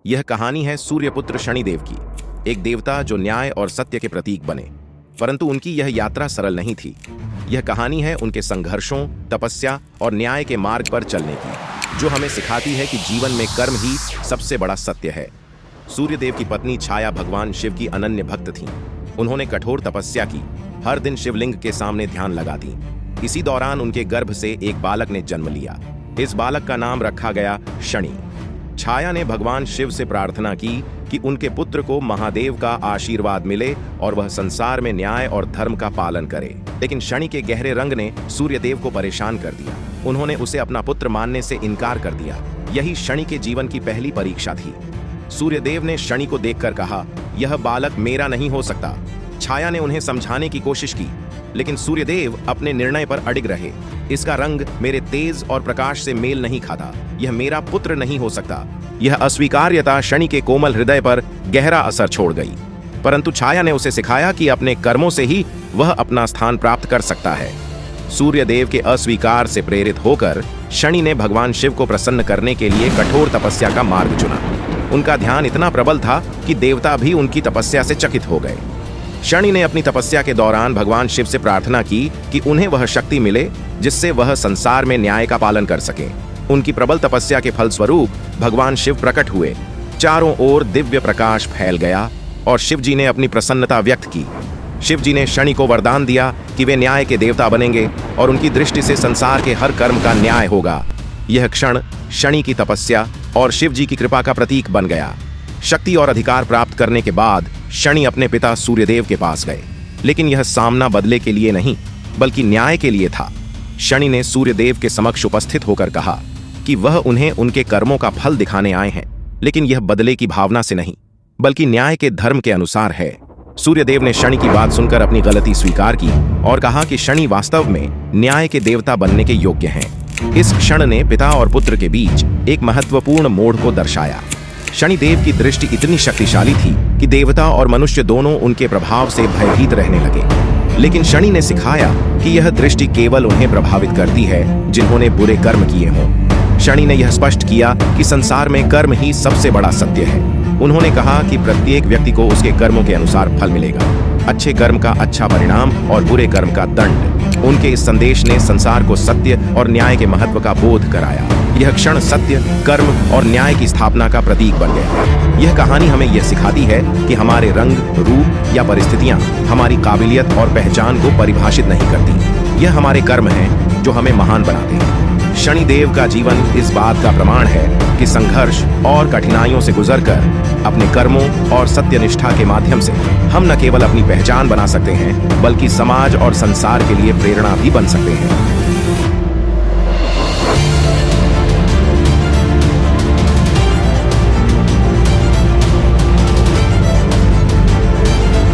यह कहानी है सूर्यपुत्र शनिदेव की, एक देवता जो न्याय और सत्य के प्रतीक बने। परंतु उनकी यह यात्रा सरल नहीं थी। यह कहानी है उनके संघर्षों, तपस्या और न्याय के मार्ग पर चलने की, जो हमें सिखाती है कि जीवन में कर्म ही सबसे बड़ा सत्य है। सूर्यदेव की पत्नी छाया भगवान शिव की अनन्य भक्त थीं। उन्होंने कठोर तपस्या की, हर दिन शिवलिंग के सामने ध्यान लगाती। इसी दौरान उनके गर्भ से एक बालक ने जन्म लिया। इस बालक का नाम रखा गया शनि। छाया ने भगवान शिव से प्रार्थना की कि उनके पुत्र को महादेव का आशीर्वाद मिले और वह संसार में न्याय और धर्म का पालन करे। लेकिन शनि के गहरे रंग ने सूर्यदेव को परेशान कर दिया। उन्होंने उसे अपना पुत्र मानने से इनकार कर दिया। यही शनि के जीवन की पहली परीक्षा थी। सूर्यदेव ने शनि को देखकर कहा, यह बालक मेरा नहीं हो सकता। छाया ने उन्हें समझाने की कोशिश की, लेकिन सूर्यदेव अपने निर्णय पर अडिग रहे। इसका रंग मेरे तेज और प्रकाश से मेल नहीं खाता। यह मेरा पुत्र नहीं हो सकता। यह अस्वीकार्यता शनि के कोमल हृदय पर गहरा असर छोड़ गई। परंतु छाया ने उसे सिखाया कि अपने कर्मों से ही वह अपना स्थान प्राप्त कर सकता है। सूर्यदेव के अस्वीकार से प्रेरित होकर शनि ने भगवान शिव को प्रसन्न करने के लिए कठोर तपस्या का मार्ग चुना। उनका ध्यान इतना प्रबल था कि देवता भी उनकी तपस्या से चकित हो गए। शनि ने अपनी तपस्या के दौरान भगवान शिव से प्रार्थना की कि उन्हें वह शक्ति मिले जिससे वह संसार में न्याय का पालन कर सके। उनकी प्रबल तपस्या के फलस्वरूप भगवान शिव प्रकट हुए। चारों ओर दिव्य प्रकाश फैल गया और शिव जी ने अपनी प्रसन्नता व्यक्त की। शिव जी ने शनि को वरदान दिया कि वे न्याय के देवता बनेंगे और उनकी दृष्टि से संसार के हर कर्म का न्याय होगा। यह क्षण शनि की तपस्या और शिव जी की कृपा का प्रतीक बन गया। शक्ति और अधिकार प्राप्त करने के बाद शनि अपने पिता सूर्यदेव के पास गए, लेकिन यह सामना बदले के लिए नहीं बल्कि न्याय के लिए था। शनि ने सूर्यदेव के समक्ष उपस्थित होकर कहा कि वह उन्हें उनके कर्मों का फल दिखाने आए हैं, लेकिन यह बदले की भावना से नहीं बल्कि न्याय के धर्म के अनुसार है। सूर्यदेव ने शनि की बात सुनकर अपनी गलती स्वीकार की और कहा कि शनि वास्तव में न्याय के देवता बनने के योग्य हैं। इस क्षण ने पिता और पुत्र के बीच एक महत्वपूर्ण मोड़ को दर्शाया। शनिदेव की दृष्टि इतनी शक्तिशाली थी कि देवता और मनुष्य दोनों उनके प्रभाव से भयभीत रहने लगे। लेकिन शनि ने सिखाया कि यह दृष्टि केवल उन्हें प्रभावित करती है जिन्होंने बुरे कर्म किए हों। शनि ने यह स्पष्ट किया कि संसार में कर्म ही सबसे बड़ा सत्य है। उन्होंने कहा कि प्रत्येक व्यक्ति को उसके कर्मों के अनुसार फल मिलेगा, अच्छे कर्म का अच्छा परिणाम और बुरे कर्म का दंड। उनके इस संदेश ने संसार को सत्य और न्याय के महत्व का बोध कराया। यह क्षण सत्य, कर्म और न्याय की स्थापना का प्रतीक बन गया। यह कहानी हमें यह सिखाती है कि हमारे रंग, रूप या परिस्थितियां हमारी काबिलियत और पहचान को परिभाषित नहीं करती। यह हमारे कर्म हैं जो हमें महान बनाते हैं। शनिदेव का जीवन इस बात का प्रमाण है कि संघर्ष और कठिनाइयों से गुजरकर अपने कर्मों और सत्यनिष्ठा के माध्यम से हम न केवल अपनी पहचान बना सकते हैं बल्कि समाज और संसार के लिए प्रेरणा भी बन सकते हैं।